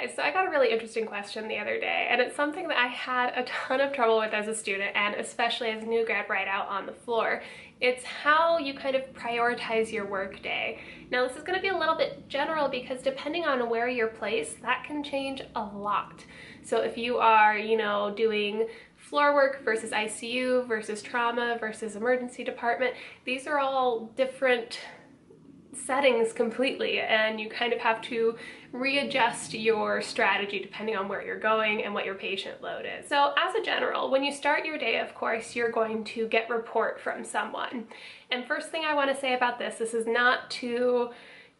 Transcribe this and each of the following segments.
guys, so I got a really interesting question the other day, and it's something that I had a ton of trouble with as a student, and especially as a new grad right out on the floor. It's how you kind of prioritize your work day. Now, this is going to be a little bit general because depending on where you're placed, that can change a lot. So if you are, doing floor work versus ICU versus trauma versus emergency department, these are all different settings completely, and you kind of have to readjust your strategy depending on where you're going and what your patient load is. So as a general, when you start your day, of course, you're going to get report from someone. And first thing I want to say about this is not to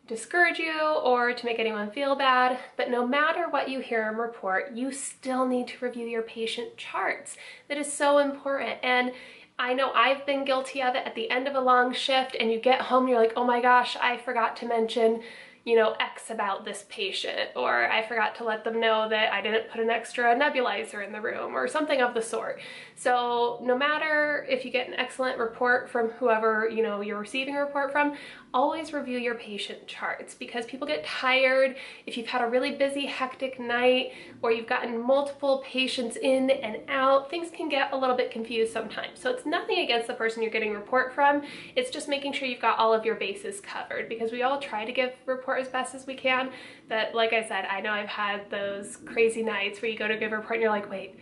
discourage you or to make anyone feel bad, but no matter what you hear in report, you still need to review your patient charts. That is so important. And I know I've been guilty of it at the end of a long shift, and you get home and you're like, oh my gosh, I forgot to mention, X about this patient, or I forgot to let them know that I didn't put an extra nebulizer in the room or something of the sort. So no matter if you get an excellent report from whoever, you're receiving a report from, always review your patient charts, because people get tired. If you've had a really busy, hectic night, or you've gotten multiple patients in and out, things can get a little bit confused sometimes. So it's nothing against the person you're getting a report from. It's just making sure you've got all of your bases covered, because we all try to give report as best as we can. But like I said, I know I've had those crazy nights where you go to give a report and you're like, wait,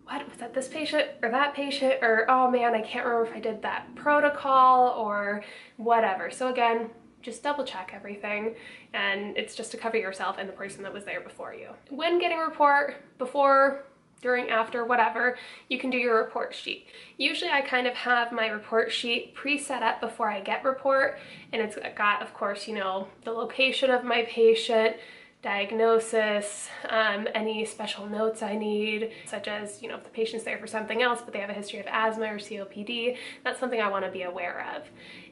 what was that, this patient or that patient, or oh man, I can't remember if I did that protocol or whatever. So again, just double check everything, and it's just to cover yourself and the person that was there before you. When getting a report, before, during, after, whatever, you can do your report sheet. Usually I kind of have my report sheet pre-set up before I get report, and it's got, of course, the location of my patient, diagnosis, any special notes I need, such as, if the patient's there for something else, but they have a history of asthma or COPD, that's something I want to be aware of.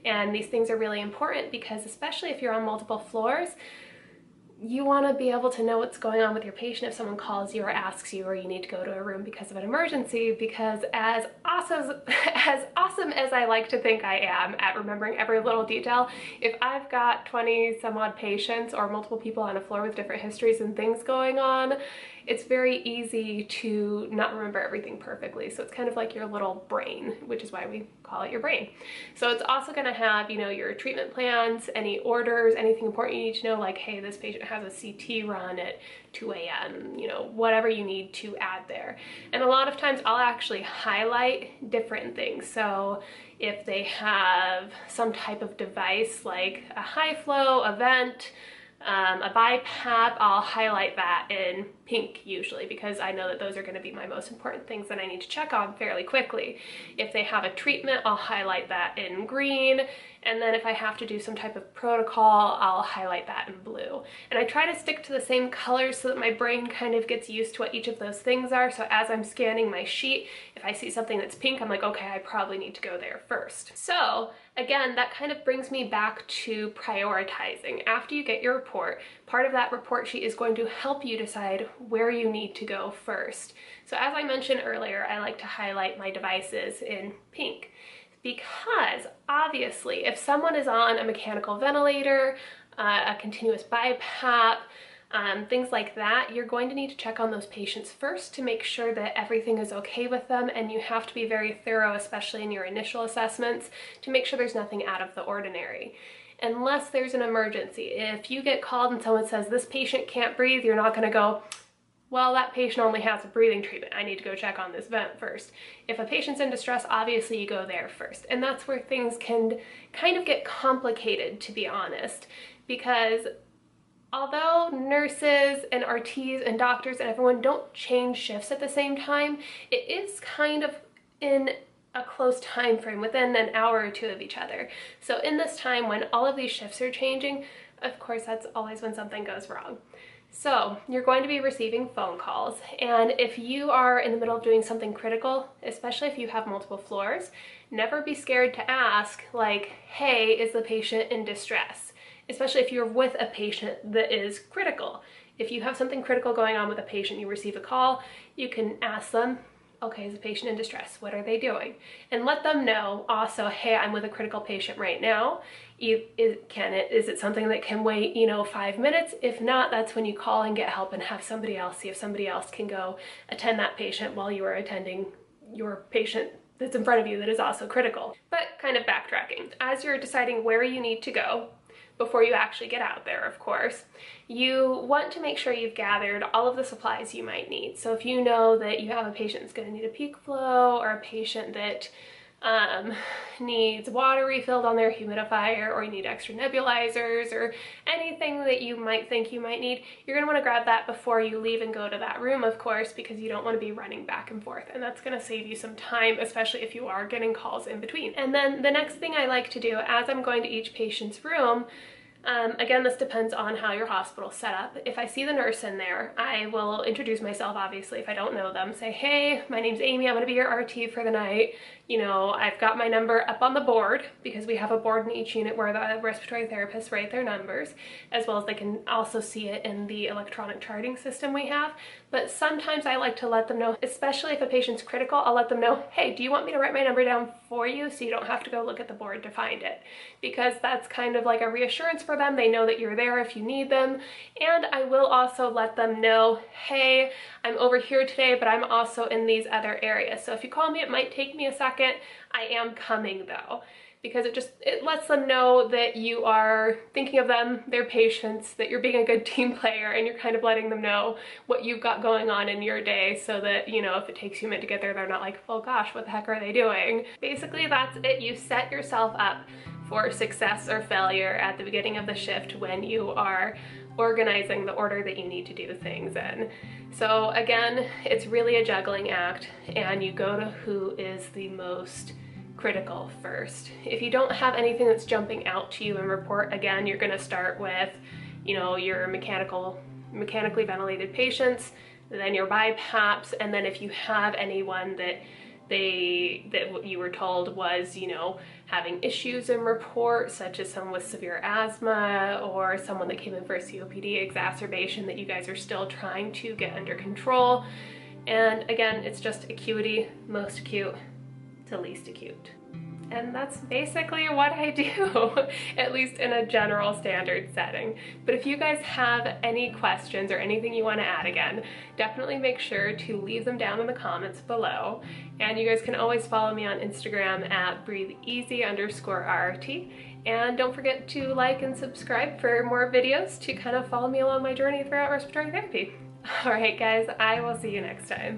And these things are really important because, especially if you're on multiple floors, you want to be able to know what's going on with your patient if someone calls you or asks you, or you need to go to a room because of an emergency. Because as awesome as I like to think I am at remembering every little detail, if I've got 20 some odd patients or multiple people on a floor with different histories and things going on, it's very easy to not remember everything perfectly. So it's kind of like your little brain, which is why we call it your brain. So it's also going to have, your treatment plans, any orders, anything important you need to know, like, hey, this patient has a CT run at 2 a.m., whatever you need to add there. And a lot of times I'll actually highlight different things. So if they have some type of device like a high flow, a vent, a BiPAP, I'll highlight that in pink usually, because I know that those are going to be my most important things that I need to check on fairly quickly. If they have a treatment, I'll highlight that in green, and then if I have to do some type of protocol, I'll highlight that in blue. And I try to stick to the same colors so that my brain kind of gets used to what each of those things are. So as I'm scanning my sheet, if I see something that's pink, I'm like, okay, I probably need to go there first. So again, that kind of brings me back to prioritizing. After you get your report, part of that report sheet is going to help you decide where you need to go first. So as I mentioned earlier, I like to highlight my devices in pink, because obviously if someone is on a mechanical ventilator, a continuous BiPAP, things like that, you're going to need to check on those patients first to make sure that everything is okay with them, and you have to be very thorough, especially in your initial assessments, to make sure there's nothing out of the ordinary. Unless there's an emergency. If you get called and someone says this patient can't breathe, you're not going to go, well, that patient only has a breathing treatment, I need to go check on this vent first. If a patient's in distress, obviously you go there first. And that's where things can kind of get complicated, to be honest, because although nurses and RTs and doctors and everyone don't change shifts at the same time, it is kind of in a close time frame, within an hour or two of each other. So in this time when all of these shifts are changing, of course, that's always when something goes wrong. So you're going to be receiving phone calls, and if you are in the middle of doing something critical, especially if you have multiple floors, never be scared to ask, like, hey, is the patient in distress? Especially if you're with a patient that is critical. If you have something critical going on with a patient, you receive a call, you can ask them, Okay, is the patient in distress? What are they doing? And let them know also, hey, I'm with a critical patient right now. Is it something that can wait, 5 minutes? If not, that's when you call and get help and have somebody else, see if somebody else can go attend that patient while you are attending your patient that's in front of you that is also critical. But kind of backtracking, as you're deciding where you need to go, before you actually get out there, of course, you want to make sure you've gathered all of the supplies you might need. So if you know that you have a patient that's going to need a peak flow, or a patient that needs water refilled on their humidifier, or you need extra nebulizers, or anything that you might think you might need, you're going to want to grab that before you leave and go to that room, of course, because you don't want to be running back and forth, and that's going to save you some time, especially if you are getting calls in between. And then the next thing I like to do as I'm going to each patient's room, again, this depends on how your hospital's set up. If I see the nurse in there, I will introduce myself, obviously, if I don't know them. Say, hey, my name's Amy, I'm gonna be your RT for the night. I've got my number up on the board, because we have a board in each unit where the respiratory therapists write their numbers, as well as they can also see it in the electronic charting system we have. But sometimes I like to let them know, especially if a patient's critical, I'll let them know, hey, do you want me to write my number down for you so you don't have to go look at the board to find it? Because that's kind of like a reassurance for them. They know that you're there if you need them. And I will also let them know, hey, I'm over here today, but I'm also in these other areas. So if you call me, it might take me a second. I am coming though, because it lets them know that you are thinking of them, their patients, that you're being a good team player, and you're kind of letting them know what you've got going on in your day, so that, if it takes you a minute to get there, they're not like, oh gosh, what the heck are they doing? Basically, that's it. You set yourself up for success or failure at the beginning of the shift when you are organizing the order that you need to do things in. So again, it's really a juggling act, and you go to who is the most critical first. If you don't have anything that's jumping out to you in report, again, you're going to start with, your mechanically ventilated patients, then your BiPAPs, and then if you have anyone that you were told was, having issues in report, such as someone with severe asthma, or someone that came in for a COPD exacerbation that you guys are still trying to get under control. And again, it's just acuity, most acute to least acute. And that's basically what I do, at least in a general standard setting. But if you guys have any questions or anything you want to add, again, definitely make sure to leave them down in the comments below. And you guys can always follow me on Instagram at breatheasy_RT. And don't forget to like and subscribe for more videos to kind of follow me along my journey throughout respiratory therapy. All right, guys, I will see you next time.